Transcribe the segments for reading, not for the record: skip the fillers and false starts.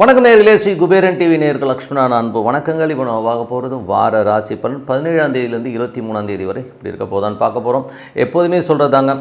வணக்கம் நேயர்களே, ஸ்ரீ குபேரன் டிவி நேயர்கள் லக்ஷ்மணன் அன்பு வணக்கங்கள். இப்போ நம்ம பார்க்க போகிறது வார ராசி பலன் 17ஆம் தேதியிலேருந்து 23ஆம் தேதி வரை இப்படி இருக்க போதான்னு பார்க்க போகிறோம். எப்போதுமே சொல்கிறதாங்க,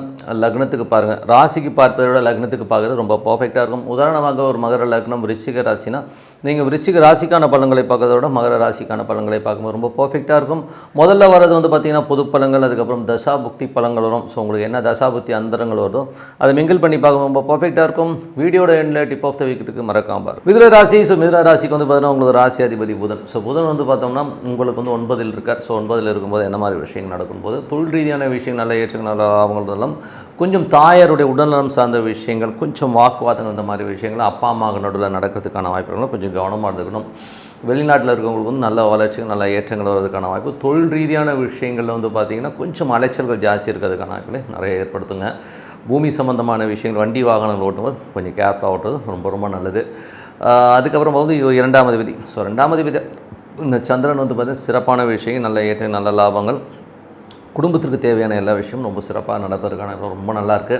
லக்னத்துக்கு பாருங்கள், ராசிக்கு பார்ப்பதை விட லக்னத்துக்கு பார்க்குறது ரொம்ப பர்ஃபெக்டாக இருக்கும். உதாரணமாக ஒரு மகர லக்னம் விருச்சிக ராசினா நீங்கள் விருச்சிக ராசிக்கான பலன்களை பார்க்கறத விட மகர ராசிக்கான பலன்களை பார்க்கும்போது ரொம்ப பர்ஃபெக்டாக இருக்கும். முதல்ல வரது பார்த்திங்கன்னா பொது பலன்கள், அதுக்கப்புறம் தசாபுக்தி பலன்கள் வரும். ஸோ உங்களுக்கு என்ன தசாபுக்தி அந்தரங்கள் வருதோ அதை மிங்கிள் பண்ணி பார்க்கும்போது ரொம்ப பர்ஃபெக்டாக இருக்கும். வீடியோட எண்டில் டிப் ஆஃப் த வீக்கு மறக்காமல் மிதுன ராசி. ஸோ மிதுன ராசிக்கு பார்த்தீங்கன்னா உங்களுக்கு ராசி அதிபதி புதன். ஸோ புதன் பார்த்தோம்னா உங்களுக்கு 9ல் இருக்கார். ஸோ 9ல் இருக்கும்போது என்ன மாதிரி விஷயங்கள் நடக்கும்போது தொழில் ரீதியான விஷயங்கள், நல்ல ஏற்றங்கள், நல்ல லாபங்கள், கொஞ்சம் தாயாருடைய உடல்நலம் சார்ந்த விஷயங்கள், கொஞ்சம் வாக்குவாதங்கள், இந்த மாதிரி விஷயங்கள் அப்பா அம்மா நடுவில் நடக்கிறதுக்கான வாய்ப்புகளும் கொஞ்சம் கவனமாக இருந்துக்கணும். வெளிநாட்டில் இருக்கவங்களுக்கு நல்ல வளர்ச்சிகள், நல்ல ஏற்றங்கள் வர்றதுக்கான வாய்ப்பு. தொழில் ரீதியான விஷயங்களில் பார்த்திங்கன்னா கொஞ்சம் அலைச்சல்கள் ஜாஸ்தி இருக்கிறதுக்கான வாய்ப்புகளை நிறைய ஏற்படுத்துங்க. பூமி சம்மந்தமான விஷயங்கள், வண்டி வாகனங்கள் ஓட்டும்போது கொஞ்சம் கேர்ஃபுல்லாக ஓட்டுறது ரொம்ப ரொம்ப நல்லது. அதுக்கப்புறம் 2ஆம் அதிபதி. ஸோ 2ஆம் அதிபதி இந்த சந்திரன் பார்த்திங்கன்னா சிறப்பான விஷயம், நல்ல ஏற்றம், நல்ல லாபங்கள், குடும்பத்திற்கு தேவையான எல்லா விஷயமும் ரொம்ப சிறப்பாக நடப்பதற்கான ரொம்ப நல்லாயிருக்கு.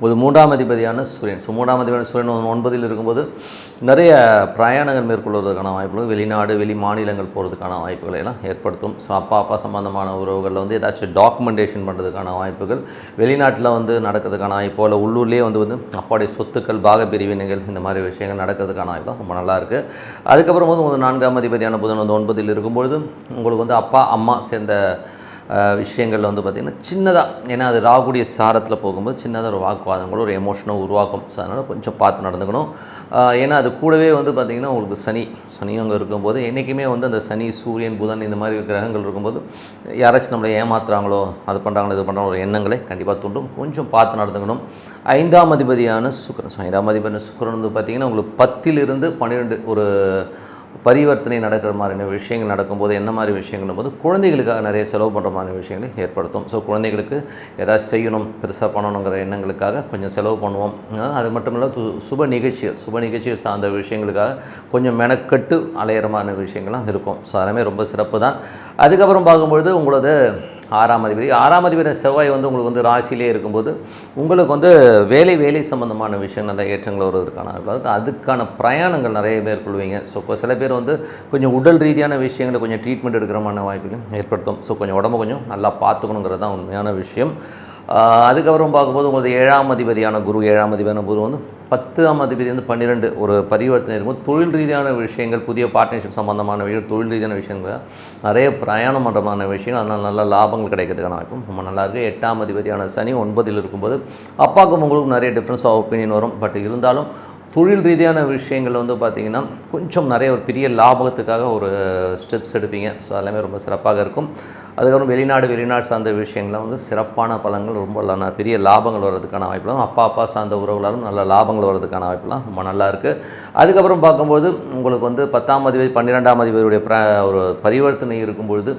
ஒரு 3ஆம் அதிபதியான சூரியன். ஸோ 3ஆம் அதிபதியான சூரியன் 9ல் இருக்கும்போது நிறைய பிரயாணங்கள் மேற்கொள்வதற்கான வாய்ப்புகள், வெளிநாடு வெளி மாநிலங்கள் போகிறதுக்கான வாய்ப்புகளை எல்லாம் ஏற்படுத்தும். ஸோ அப்பா சம்மந்தமான உறவுகளில் ஏதாச்சும் டாக்குமெண்டேஷன் பண்ணுறதுக்கான வாய்ப்புகள், வெளிநாட்டில் நடக்கிறதுக்கான வாய்ப்போ இல்லை உள்ளூர்லேயே அப்பாவுடைய சொத்துக்கள், பாக பிரிவினைகள், இந்த மாதிரி விஷயங்கள் நடக்கிறதுக்கான வாய்ப்பு ரொம்ப நல்லாயிருக்கு. அதுக்கப்புறம் 4ஆம் அதிபதியான புதன் 9ல் இருக்கும்பொழுது உங்களுக்கு அப்பா அம்மா சேர்ந்த விஷயங்களில் பார்த்திங்கன்னா சின்னதாக, ஏன்னா அது ராகுடைய சாரத்தில் போகும்போது சின்னதாக ஒரு வாக்குவாதங்களோ ஒரு எமோஷனோ உருவாக்கும். ஸோ அதனால் கொஞ்சம் பார்த்து நடந்துக்கணும். ஏன்னா அது கூடவே பார்த்திங்கன்னா உங்களுக்கு சனி அங்கே இருக்கும்போது என்றைக்குமே அந்த சனி, சூரியன், புதன் இந்த மாதிரி கிரகங்கள் இருக்கும்போது யாராச்சும் நம்மளை ஏமாத்துறாங்களோ, அது பண்ணுறாங்களோ, இது பண்ணுறாங்களோ ஒரு எண்ணங்களை கண்டிப்பாக தூண்டும். கொஞ்சம் பார்த்து நடந்துக்கணும். 5ஆம் அதிபதியான சுக்கிரன். ஸோ 5ஆம் அதிபதியான சுக்கிரன் பார்த்திங்கன்னா உங்களுக்கு 10லிருந்து 12 ஒரு பரிவர்த்தனை நடக்கிற மாதிரியான விஷயங்கள் நடக்கும்போது என்ன மாதிரி விஷயங்கள் போது குழந்தைகளுக்காக நிறைய செலவு பண்ணுற மாதிரி விஷயங்களை ஏற்படுத்தும். ஸோ குழந்தைகளுக்கு ஏதாச்சும் செய்யணும், பெருசாக பண்ணணுங்கிற எண்ணங்களுக்காக கொஞ்சம் செலவு பண்ணுவோம். அது மட்டும் இல்லை, சுப நிகழ்ச்சிகள் சார்ந்த விஷயங்களுக்காக கொஞ்சம் மெனக்கட்டு அலையிற மாதிரி விஷயங்கள்லாம் இருக்கும். ஸோ அதெல்லாமே ரொம்ப சிறப்பு தான். அதுக்கப்புறம் பார்க்கும்பொழுது உங்களது 6ஆம் அதிபதி செவ்வாய் உங்களுக்கு ராசியிலே இருக்கும்போது உங்களுக்கு வேலை சம்மந்தமான விஷயம் நல்ல ஏற்றங்கள் வருவதற்கான அதுக்கான பிரயாணங்கள் நிறைய மேற்கொள்வீங்க. ஸோ இப்போ சில பேர் கொஞ்சம் உடல் ரீதியான விஷயங்களை கொஞ்சம் ட்ரீட்மெண்ட் எடுக்கிறமான வாய்ப்புகள் ஏற்படுத்தும். ஸோ கொஞ்சம் உடம்பு கொஞ்சம் நல்லா பார்த்துக்கணுங்கிறது தான் உண்மையான விஷயம். அதுக்கப்புறம் பார்க்கும்போது உங்களுக்கு 7ஆம் அதிபதியான குரு 10ஆம் அதிபதி 12 ஒரு பரிவர்த்தனை இருக்கும்போது தொழில் ரீதியான விஷயங்கள், புதிய பார்ட்னர்ஷிப் சம்மந்தமான விஷயம், தொழில் ரீதியான விஷயங்கள், நிறைய பிரயாணம் பண்ணுறமான விஷயங்கள், அதனால் நல்ல லாபங்கள் கிடைக்கிறதுக்கான வாய்ப்பும் ரொம்ப நல்லாயிருக்கு. 8ஆம் அதிபதியான சனி 9ல் இருக்கும்போது அப்பாவுக்கும் உங்களுக்கு நிறைய டிஃப்ரென்ஸ் ஆஃப் ஒப்பீனியன் வரும். பட் இருந்தாலும் தொழில் ரீதியான விஷயங்கள் பார்த்திங்கன்னா கொஞ்சம் நிறைய ஒரு பெரிய லாபத்துக்காக ஒரு ஸ்டெப்ஸ் எடுப்பீங்க. ஸோ எல்லாமே ரொம்ப சிறப்பாக இருக்கும். அதுக்கப்புறம் வெளிநாடு சார்ந்த விஷயங்கள்லாம் சிறப்பான பலன்கள், ரொம்ப பெரிய லாபங்கள் வர்றதுக்கான வாய்ப்புலாம், அப்பா சார்ந்த உறவுகளாலும் நல்ல லாபங்கள் வர்றதுக்கான வாய்ப்புலாம் ரொம்ப நல்லாயிருக்கு. அதுக்கப்புறம் பார்க்கும்போது உங்களுக்கு 10ஆம் அதிபதி 12ஆம் அதிபதியுடைய ஒரு பரிவர்த்தனை இருக்கும்பொழுது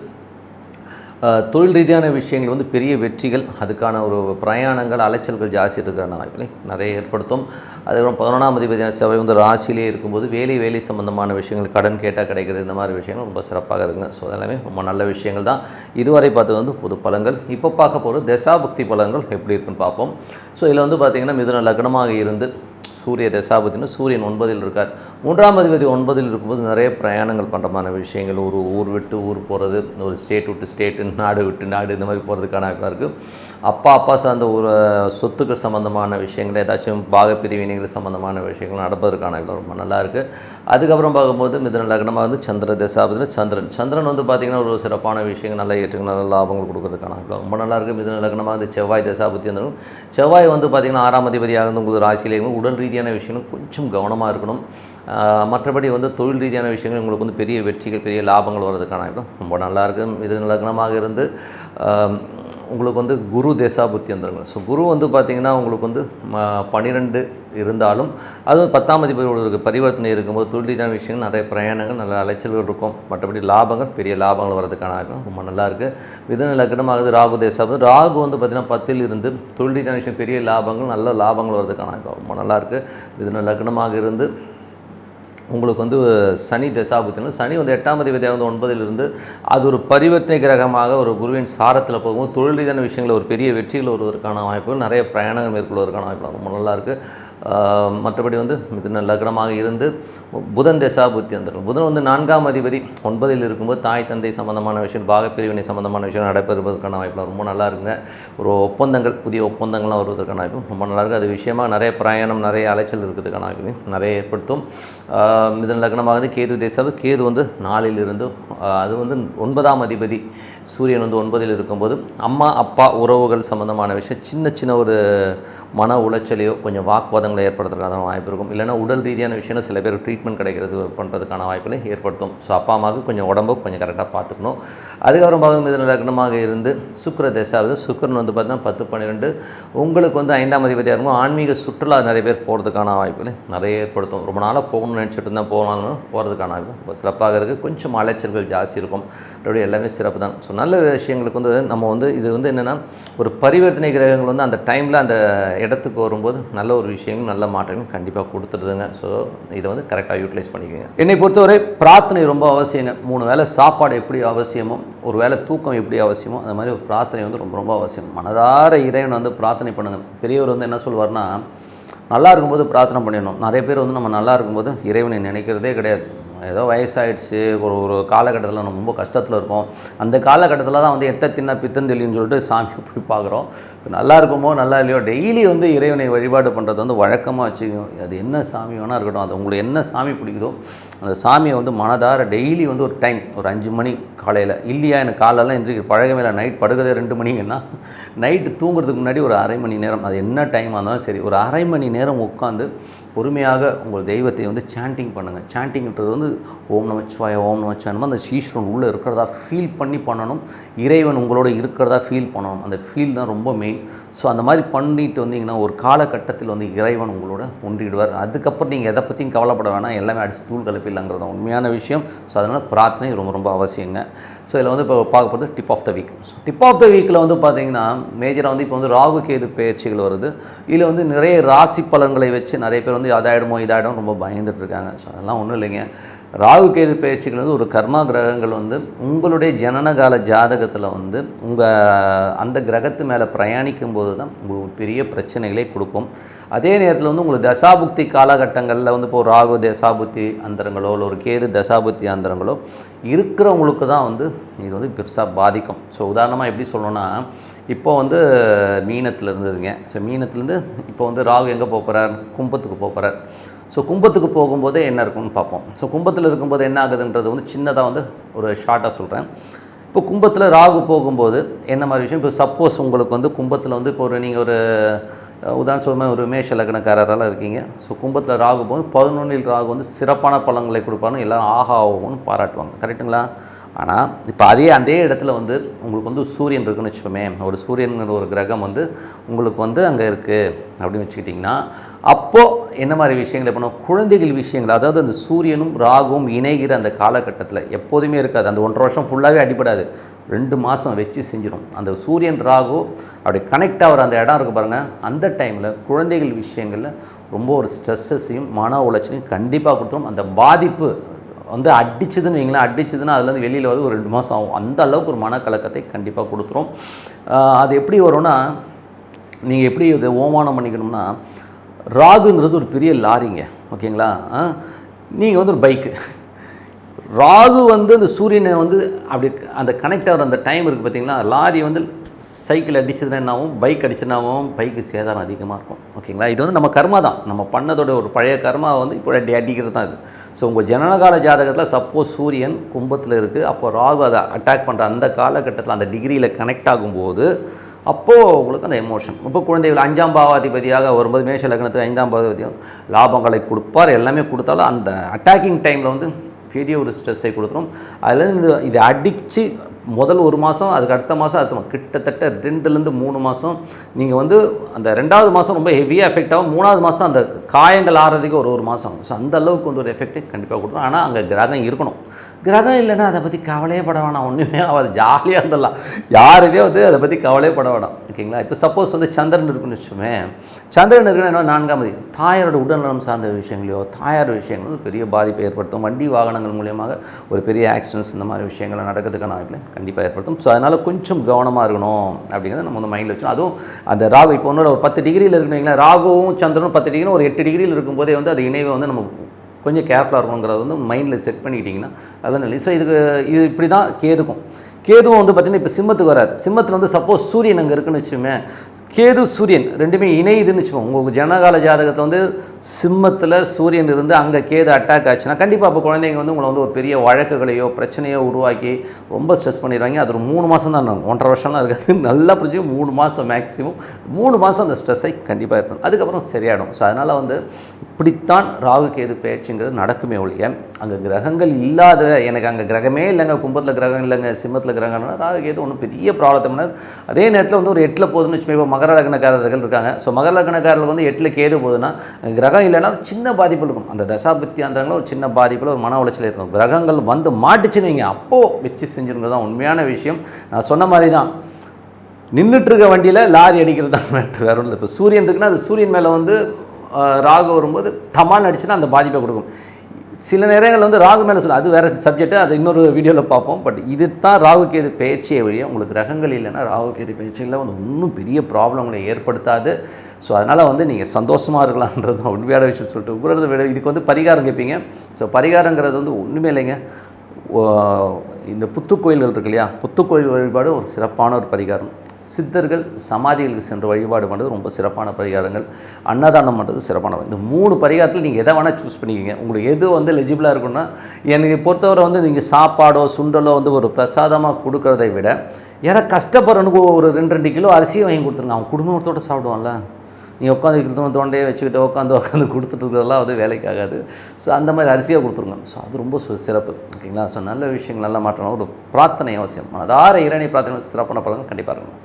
தொழில் ரீதியான விஷயங்கள் பெரிய வெற்றிகள், அதுக்கான ஒரு பிரயாணங்கள், அலைச்சல்கள் ஜாஸ்தி இருக்கிற வாய்ப்புகளை நிறைய ஏற்படுத்தும். அதுக்கப்புறம் 11ஆம் அதிபதியான செவ்வாய் ராசியிலே இருக்கும்போது வேலை சம்பந்தமான விஷயங்கள், கடன் கேட்டால் கிடைக்கிறது, இந்த மாதிரி விஷயங்கள் ரொம்ப சிறப்பாக இருக்குங்க. ஸோ அதெல்லாமே ரொம்ப நல்ல விஷயங்கள் தான். இதுவரை பார்த்தது பொது பலன்கள். இப்போ பார்க்க போகிறது தசாபுக்தி பலன்கள் எப்படி இருக்குன்னு பார்ப்போம். ஸோ இதில் பார்த்திங்கன்னா மிதுன லக்னமாக இருந்து சூரிய தசாபதினு சூரியன் 9ல் இருக்கார். 3ஆம் அதிபதி 9ல் இருக்கும்போது நிறைய பிரயாணங்கள் பண்ணுறமான விஷயங்கள், ஒரு ஊர் விட்டு ஊர் போகிறது, ஒரு ஸ்டேட் விட்டு ஸ்டேட்டு, நாடு விட்டு நாடு, இந்த மாதிரி போகிறதுக்கான இருக்குது. அப்பா சார்ந்த ஒரு சொத்துக்கள் சம்மந்தமான விஷயங்கள், ஏதாச்சும் பாக பிரிவினைகள் சம்மந்தமான விஷயங்கள் நடப்பதற்கான ரொம்ப நல்லாயிருக்கு. அதுக்கப்புறம் பார்க்கும்போது மிதுன லக்னமாக சந்திர தசாபதியில் சந்திரன் பார்த்திங்கன்னா ஒரு சிறப்பான விஷயங்கள், நல்ல ஏற்றங்கள், நல்ல லாபங்கள் கொடுக்கறதுக்கான ரொம்ப நல்லாயிருக்கு. மிதுன லக்னமாக செவ்வாய் தசாபதி செவ்வாய் பார்த்திங்கன்னா 6ஆம் அதிபதியாக உங்களுக்கு ராசியிலே உடல் ரீதியான விஷயங்கள் கொஞ்சம் கவனமாக இருக்கணும். மற்றபடி தொழில் ரீதியான விஷயங்கள் உங்களுக்கு பெரிய வெற்றிகள், பெரிய லாபங்கள் வர்றதுக்கான ரொம்ப நல்லாயிருக்கு. மிதுன லக்னமாக இருந்து உங்களுக்கு குரு தசாபுத்தி வந்துருங்க. ஸோ குரு பார்த்திங்கன்னா உங்களுக்கு 12 இருந்தாலும் அது 10ஆம் அதிபதியோட பரிவர்த்தனை இருக்கும்போது தொழில் ரீதியான விஷயங்கள், நிறைய பிரயாணங்கள், நல்ல அலைச்சல்கள் இருக்கும். மற்றபடி லாபங்கள், பெரிய லாபங்கள் வர்றதுக்கான ரொம்ப நல்லாயிருக்கு. மிதுன லக்னமாகுது ராகு தசாபதி. ராகு பார்த்திங்கன்னா 10ல் இருந்து தொழில் ரீதியான விஷயம், பெரிய லாபங்கள், நல்ல லாபங்கள் வர்றதுக்கான ரொம்ப நல்லாயிருக்கு. மிதுன லக்னமாக இருந்து உங்களுக்கு வந்து சனி தசாபுத்தினா சனி வந்து 8ஆம் அதிபதியாக வந்து 9லிருந்து அது ஒரு பரிவர்த்தனை கிரகமாக ஒரு குருவின் சாரத்தில் போகும்போது தொழில் ரீதியான விஷயங்கள் ஒரு பெரிய வெற்றிகள் வருவதற்கான வாய்ப்புகள், நிறைய பிரயாணங்கள் மேற்கொள்வதற்கான வாய்ப்புகள் ரொம்ப நல்லாயிருக்கு. மற்றபடி வந்து மிதுன லக்னமாக இருந்து புதன் தசாபுத்தி வந்துடும். புதன் வந்து 4ஆம் அதிபதி 9ல் இருக்கும்போது தாய் தந்தை சம்மந்தமான விஷயம், பாகப்பிரிவினை சம்மந்தமான விஷயம் நடைபெறுவதற்கான வாய்ப்புலாம் ரொம்ப நல்லா இருக்குங்க. ஒரு ஒப்பந்தங்கள், புதிய ஒப்பந்தங்கள்லாம் வருவதற்கான வாய்ப்பு ரொம்ப நல்லாயிருக்கு. அது விஷயமாக நிறைய பிரயாணம், நிறைய அலைச்சல் இருக்கிறதுக்கான வாய்ப்பு நிறைய ஏற்படுத்தும். மிதுன லக்னமாக வந்து கேது தேசாவு, கேது வந்து 4லிருந்து அது வந்து 9ஆம் அதிபதி சூரியன் வந்து 9ல் இருக்கும்போது அம்மா அப்பா உறவுகள் சம்மந்தமான விஷயம், சின்ன சின்ன ஒரு மன உளைச்சலையோ கொஞ்சம் வாக்குவாதங்களை ஏற்படுத்துறதுக்கான வாய்ப்பு இருக்கும். இல்லைனா உடல் ரீதியான விஷயம் சில பேர் ட்ரீட்மெண்ட் கிடைக்கிறது பண்ணுறதுக்கான வாய்ப்புகளை ஏற்படுத்தும். ஸோ அப்பா அம்மாவுக்கு கொஞ்சம் உடம்பு கொஞ்சம் கரெக்டாக பார்த்துக்கணும். அதுக்கப்புறம் பார்க்கும் மிதுன லக்னமாக இருந்து சுக்கிர தேசாவது, சுக்கிரன் வந்து பார்த்தீங்கன்னா 10-12 உங்களுக்கு வந்து 5ஆம் அதிபதியாக இருக்கும். ஆன்மீக சுற்றுலா நிறைய பேர் போகிறதுக்கான வாய்ப்புகளை நிறைய ஏற்படுத்தும். ரொம்ப நாளாக போகணும்னு நினச்சிட்டு இருந்தால் போனாலும் போகிறதுக்கான வாய்ப்பு சிறப்பாக இருக்குது. கொஞ்சம் அலைச்சல்கள் ஜாஸ்தி இருக்கும். அப்படி எல்லாமே சிறப்பு தான். ஸோ நல்ல விஷயங்களுக்கு வந்து நம்ம வந்து இது வந்து என்னென்னா ஒரு பரிவர்த்தனை கிரகங்கள் வந்து அந்த டைமில் அந்த இடத்துக்கு வரும்போது நல்ல ஒரு விஷயங்கள் நல்ல மாற்றங்கள் கண்டிப்பாக கொடுத்துருதுங்க. ஸோ இதை வந்து கரெக்டாக யூட்டிலைஸ் பண்ணிக்கோங்க. என்னை பொறுத்தவரை பிரார்த்தனை ரொம்ப அவசியங்க. 3 வேளை சாப்பாடு எப்படி அவசியமோ, ஒரு வேளை தூக்கம் எப்படி அவசியமோ, அந்த மாதிரி ஒரு பிரார்த்தனை வந்து ரொம்ப ரொம்ப அவசியம். மனதார இறைவன் வந்து பிரார்த்தனை பண்ணுங்கள். பெரியவர் வந்து என்ன சொல்லுவார்னா, நல்லா இருக்கும்போது பிரார்த்தனை பண்ணிடணும். நிறைய பேர் வந்து நம்ம நல்லா இருக்கும்போது இறைவனை நினைக்கிறதே கிடையாது. ஏதோ வயசாகிடுச்சு, ஒரு காலகட்டத்தில் நம்ம ரொம்ப கஷ்டத்தில் இருக்கோம். அந்த காலகட்டத்தில் தான் வந்து எத்த தின்னா பித்தம் தெளின்னு சொல்லிட்டு சாமியை போய் பார்க்குறோம். நல்லா இருக்குமோ நல்லா இல்லையோ டெய்லி வந்து இறைவனை வழிபாடு பண்ணுறது வந்து வழக்கமாக வச்சுக்கோங்க. அது என்ன சாமி வேணால் இருக்கட்டும், அது உங்களுக்கு என்ன சாமி பிடிக்குதோ அந்த சாமியை வந்து மனதார டெய்லி வந்து ஒரு டைம், ஒரு 5 மணி காலையில் இல்லையா, எனக்கு காலையில் எந்திரிக்க பழகமே இல்லை, நைட் படுக்கிறதே 2 மணிங்கன்னா நைட்டு தூங்குறதுக்கு முன்னாடி ஒரு அரை மணி நேரம், அது என்ன டைமாக இருந்தாலும் சரி, ஒரு அரை மணி நேரம் உட்காந்து பொறுமையாக உங்கள் தெய்வத்தை வந்து சாண்டிங் பண்ணுங்கள். சாண்டிங்கிறது வந்து ஓம் நமச்சிவாய ஓம் நமச்சிவாயம் அந்த ஈஸ்வரன் உள்ளே இருக்கிறதா ஃபீல் பண்ணி பண்ணணும். இறைவன் உங்களோட இருக்கிறதா ஃபீல் பண்ணணும். அந்த ஃபீல் தான் ரொம்ப மெயின். ஸோ அந்த மாதிரி பண்ணிட்டு வந்தீங்கன்னா ஒரு காலகட்டத்தில் வந்து இறைவன் உங்களோட ஒன்றிடுவார். அதுக்கப்புறம் நீங்கள் எதை பற்றியும் கவலைப்பட வேணாம், எல்லாமே அடித்து தூள் கலப்பில்லைங்கிறது தான் உண்மையான விஷயம். ஸோ அதனால் பிரார்த்தனை ரொம்ப ரொம்ப அவசியங்க. ஸோ இதில் வந்து இப்போ பார்க்க போகிறது tip of the week. So tip of the வீக்கில் வந்து பார்த்தீங்கன்னா மேஜராக வந்து இப்போ வந்து ராகு கேது பயிற்சிகள் வருது. இதில் வந்து நிறைய ராசி பலன்களை வச்சு நிறைய பேர் வந்து அதாயிடுமோ இதாயிடும் ரொம்ப பயந்துட்டு இருக்காங்க. ஸோ அதெல்லாம் ஒன்றும் இல்லைங்க. ராகு கேது பயிற்சிகள் வந்து ஒரு கர்மா கிரகங்கள் வந்து உங்களுடைய ஜனனகால ஜாதகத்தில் வந்து உங்கள் அந்த கிரகத்து மேலே பிரயாணிக்கும் போது தான் உங்களுக்கு பெரிய பிரச்சனைகளே கொடுக்கும். அதே நேரத்தில் வந்து உங்களுக்கு தசாபுக்தி காலகட்டங்களில் வந்து இப்போ ராகு தசாபுத்தி அந்தரங்களோ இல்லை ஒரு கேது தசாபுத்தி அந்தரங்களோ இருக்கிறவங்களுக்கு தான் வந்து இது வந்து பெருசாக பாதிக்கும். ஸோ உதாரணமாக எப்படி சொல்லணும்னா, இப்போ வந்து மீனத்தில் இருந்ததுங்க. ஸோ மீனத்துலேருந்து இப்போ வந்து ராகு எங்கே போகிறார், கும்பத்துக்கு போகிறார். ஸோ கும்பத்துக்கு போகும்போதே என்ன இருக்குன்னு பார்ப்போம். ஸோ கும்பத்தில் இருக்கும்போது என்ன ஆகுதுன்றது வந்து சின்னதாக வந்து ஒரு ஷார்ட்டாக சொல்கிறேன். இப்போ கும்பத்தில் ராகு போகும்போது என்ன மாதிரி விஷயம், இப்போ சப்போஸ் உங்களுக்கு வந்து கும்பத்தில் வந்து இப்போ நீங்கள் ஒரு உதாரணம் சொல்லுங்கள், ஒரு மேஷ லக்னக்காரரெல்லாம் இருக்கீங்க. ஸோ கும்பத்தில் ராகு போது 11ல் ராகு வந்து சிறப்பான பலன்களை கொடுப்பான்னு எல்லோரும் ஆகாவோன்னு பாராட்டுவாங்க. கரெக்டுங்களா? ஆனால் இப்போ அதே இடத்துல வந்து உங்களுக்கு வந்து சூரியன் இருக்குன்னு வச்சுப்போமே, ஒரு சூரியன் ஒரு கிரகம் வந்து உங்களுக்கு வந்து அங்கே இருக்குது அப்படின்னு வச்சுக்கிட்டிங்கன்னா, அப்போது என்ன மாதிரி விஷயங்களை பண்ணோம், குழந்தைகள் விஷயங்கள், அதாவது அந்த சூரியனும் ராகுவும் இணைகிற அந்த காலகட்டத்தில் எப்போதுமே இருக்காது. அந்த 1.5 வருஷம் ஃபுல்லாகவே அடிப்படாது, 2 மாதம் வச்சு செஞ்சிடும். அந்த சூரியன் ராகு அப்படி கனெக்ட் ஆகிற அந்த இடம் இருக்குது பாருங்கள், அந்த டைமில் குழந்தைகள் விஷயங்களில் ரொம்ப ஒரு ஸ்ட்ரெஸ்ஸையும் மன உளைச்சலையும் கண்டிப்பாக கொடுத்துரும். அந்த பாதிப்பு வந்து அடிச்சதுன்னு வைங்களேன், அடிச்சதுன்னா அதுலேருந்து வெளியில் வந்து ஒரு 2 மாதம் ஆகும். அந்த அளவுக்கு ஒரு மனக்கலக்கத்தை கண்டிப்பாக கொடுத்துரும். அது எப்படி வரும்னா, நீங்கள் எப்படி இதை ஓமானம் பண்ணிக்கணும்னா, ராகுங்கிறது ஒரு பெரிய லாரிங்க, ஓகேங்களா? நீங்கள் வந்து ஒரு பைக்கு, ராகு வந்து அந்த சூரியனை வந்து அப்படி அந்த கனெக்ட் ஆகிற அந்த டைம் இருக்குது பார்த்தீங்களா, லாரி வந்து சைக்கிள் அடிச்சதுன்னா என்னாவும், பைக் அடிச்சதுனாவும் பைக்கு சேதாரம் அதிகமாக இருக்கும், ஓகேங்களா? இது வந்து நம்ம கர்மா தான், நம்ம பண்ணதோட ஒரு பழைய கர்மா வந்து இப்போ அடிக்கிறது தான் இது. ஸோ உங்கள் ஜனனகால ஜாதகத்தில் சப்போஸ் சூரியன் கும்பத்தில் இருக்குது, அப்போ ராகு அதை அட்டாக் பண்ணுற அந்த காலகட்டத்தில் அந்த டிகிரியில் கனெக்ட் ஆகும்போது அப்போது உங்களுக்கு அந்த எமோஷன், இப்போ குழந்தைகள் 5ஆம் பாவாதிபதியாக வரும்போது மேஷ லக்னத்துக்கு 5ஆம் பாவாதிபதியாக லாபங்களை கொடுப்பார், எல்லாமே கொடுத்தாலும் அந்த அட்டாக்கிங் டைமில் வந்து பெரிய ஒரு ஸ்ட்ரெஸ்ஸை கொடுத்துரும். அதுலேருந்து இதை அடித்து முதல் 1 மாதம், அதுக்கு அடுத்த மாதம் கிட்டத்தட்ட 2லேருந்து 3 மாதம் நீங்கள் வந்து அந்த 2வது மாதம் ரொம்ப ஹெவியாக எஃபெக்ட் ஆகும். 3வது மாதம் அந்த காயங்கள் ஆறதுக்கு ஒரு மாதம். ஸோ அந்த அளவுக்கு வந்து ஒரு எஃபெக்ட்டு கண்டிப்பாக கொடுத்துரும். ஆனால் அங்கே கிரகம் இருக்கணும். கிரகம் இல்லைன்னா அதை பற்றி கவலையே பட வேணாம், ஒன்றுமே அவர் ஜாலியாக இருந்துடலாம், யாருமே வந்து அதை பற்றி கவலையே பட வேணாம். ஓகேங்களா? இப்போ சப்போஸ் வந்து சந்திரன் இருக்குன்னு வச்சுமே, சந்திரன் இருக்குன்னா என்ன, 4ஆம் அதிபதி தாயாரோட உடல்நலம் சார்ந்த விஷயங்களையோ தாயார் விஷயங்கள் பெரிய பாதிப்பை ஏற்படுத்தும். வண்டி வாகனங்கள் மூலியமாக ஒரு பெரிய ஆக்சிடென்ட்ஸ் இந்த மாதிரி விஷயங்களை நடக்கிறதுக்கான வாய்ப்பில் கண்டிப்பாக ஏற்படுத்தும். ஸோ அதனால் கொஞ்சம் கவனமாக இருக்கணும் அப்படிங்கிறத நம்ம வந்து மைண்டில் வச்சோம். அதுவும் அந்த ராகு இப்போ ஒன்றோட ஒரு 10 டிகிரியில் இருக்குன்னு, ராகுவும் சந்திரனும் 10 டிகிரி ஒரு 8 டிகிரியில் இருக்கும்போதே வந்து அது இணைவை வந்து நம்ம கொஞ்சம் கேர்ஃபுல்லாக இருக்கணுங்கிறத வந்து மைண்டில் செட் பண்ணிக்கிட்டிங்கன்னா அதெல்லாம் இல்லை. ஸோ இது இப்படி தான் கேதுவும் வந்து பார்த்திங்கன்னா இப்போ சிம்மத்துக்கு வராரு. சிம்மத்தில் வந்து சப்போஸ் சூரியன் அங்கே இருக்குன்னு வச்சுமே, கேது சூரியன் ரெண்டுமே இணையுதுன்னு வச்சுப்போம். உங்கள் ஜனகால ஜாதகத்தில் வந்து சிம்மத்தில் சூரியன் இருந்து அங்கே கேது அட்டாக் ஆச்சுன்னா கண்டிப்பாக அப்போ குழந்தைங்க வந்து உங்களை வந்து ஒரு பெரிய வழக்குகளையோ பிரச்சனையோ உருவாக்கி ரொம்ப ஸ்ட்ரெஸ் பண்ணிடுவாங்க. அது ஒரு 3 மாதம் தான், 1.5 வருஷம்லாம் இருக்காது, நல்லா புரிஞ்சு 3 மாதம் மேக்ஸிமம் 3 மாதம் அந்த ஸ்ட்ரெஸ்ஸை கண்டிப்பாக இருக்கணும். அதுக்கப்புறம் சரியாயிடும். ஸோ அதனால் வந்து இப்படித்தான் ராகு கேது பேச்சுங்கிறது நடக்குமே ஒழிய, அங்கே கிரகங்கள் இல்லாத, எனக்கு அங்கே கிரகமே இல்லைங்க, கும்பத்தில் கிரகம் இல்லைங்க, சிம்மத்தில் கிரகம்னா ராகு கேது ஒன்றும் பெரிய ப்ராப்ளத்தை பண்ணாது. அதே நேரத்தில் வந்து ஒரு 8ல் போகுதுன்னு வச்சுமே, இப்போ மகர லக்னக்காரர்கள் இருக்காங்க. ஸோ மகர லக்னக்காரர்களுக்கு வந்து 8ல் கேது போகுதுன்னா கிரகம் இல்லைன்னா ஒரு சின்ன பாதிப்பு இருக்கும். அந்த தசாபுத்தி அந்தரங்களில் ஒரு சின்ன பாதிப்பில் ஒரு மன உளைச்சல் இருக்கும். கிரகங்கள் வந்து மாட்டுச்சுன்னு வைங்க, அப்போது வச்சு செஞ்சுருங்கிறது தான் உண்மையான விஷயம். நான் சொன்ன மாதிரி தான், நின்றுட்டுருக்க வண்டியில் லாரி அடிக்கிறது தான் மேட்ரு, வேறு ஒன்றும் இல்லை. இப்போ சூரியன் இருக்குன்னா அது சூரியன் மேலே வந்து ராகு வரும்போது தமால் அடிச்சுன்னா அந்த பாதிப்பை கொடுக்கும். சில நேரங்கள் வந்து ராகு மேலே சொல்ல, அது வேறு சப்ஜெக்ட்டு, அது இன்னொரு வீடியோவில் பார்ப்போம். பட் இது தான் ராகு கேது பேச்சே வழியே. உங்களுக்கு கிரகங்கள் இல்லைன்னா ராகு கேது பேச்சில் வந்து இன்னும் பெரிய ப்ராப்ளங்களை ஏற்படுத்தாது. ஸோ அதனால் வந்து நீங்கள் சந்தோஷமாக இருக்கலான்றது தான் உண்மையான விஷயம். சொல்லிட்டு உங்களது விட இதுக்கு வந்து பரிகாரம் கேட்பீங்க. ஸோ பரிகாரங்கிறது வந்து ஒன்றுமே இல்லைங்க. இந்த புத்துக்கோயில்கள் இருக்கு இல்லையா, புத்துக்கோயில் வழிபாடு ஒரு சிறப்பான ஒரு பரிகாரம். சித்தர்கள் சமாதிகளுக்கு சென்று வழிபாடு பண்ணுறது ரொம்ப சிறப்பான பரிகாரங்கள். அன்னதானம் பண்ணுறது சிறப்பான. இந்த 3 பரிகாரத்தில் நீங்கள் எதை வேணால் சூஸ் பண்ணிக்கிங்க. உங்களுக்கு எது வந்து எலிஜிபிளாக இருக்குன்னா, எனக்கு பொறுத்தவரை வந்து நீங்கள் சாப்பாடோ சுண்டலோ வந்து ஒரு பிரசாதமாக கொடுக்கறதை விட, யாரை கஷ்டப்படுறனுக்கு ஒரு 2 கிலோ அரிசியை வாங்கி கொடுத்துருங்க. அவன் குடும்பத்தோடு சாப்பிடுவான்ல. நீங்கள் உட்காந்து தோண்டையே வச்சுக்கிட்டு உட்காந்து கொடுத்துட்ருக்கிறதெல்லாம் வந்து வேலைக்காகாது. ஸோ அந்த மாதிரி அரிசியாக கொடுத்துருங்க. ஸோ அது ரொம்ப சிறப்பு. ஓகேங்களா? ஸோ நல்ல விஷயங்கள் நல்லா மாற்றணும். ஒரு பிரார்த்தனை அவசியம். அதார இறைவனை பிரார்த்தனை சிறப்பான பலன் கண்டிப்பாக இருக்கணும்.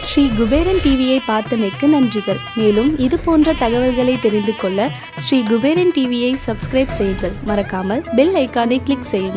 ஸ்ரீ குபேரன் டிவியை பார்த்தமைக்கு நன்றிகள். மேலும் இது போன்ற தகவல்களை தெரிந்து கொள்ள ஸ்ரீ குபேரன் டிவியை சப்ஸ்கிரைப் செய்யுங்கள். மறக்காமல் பெல் ஐக்கானை கிளிக் செய்யுங்கள்.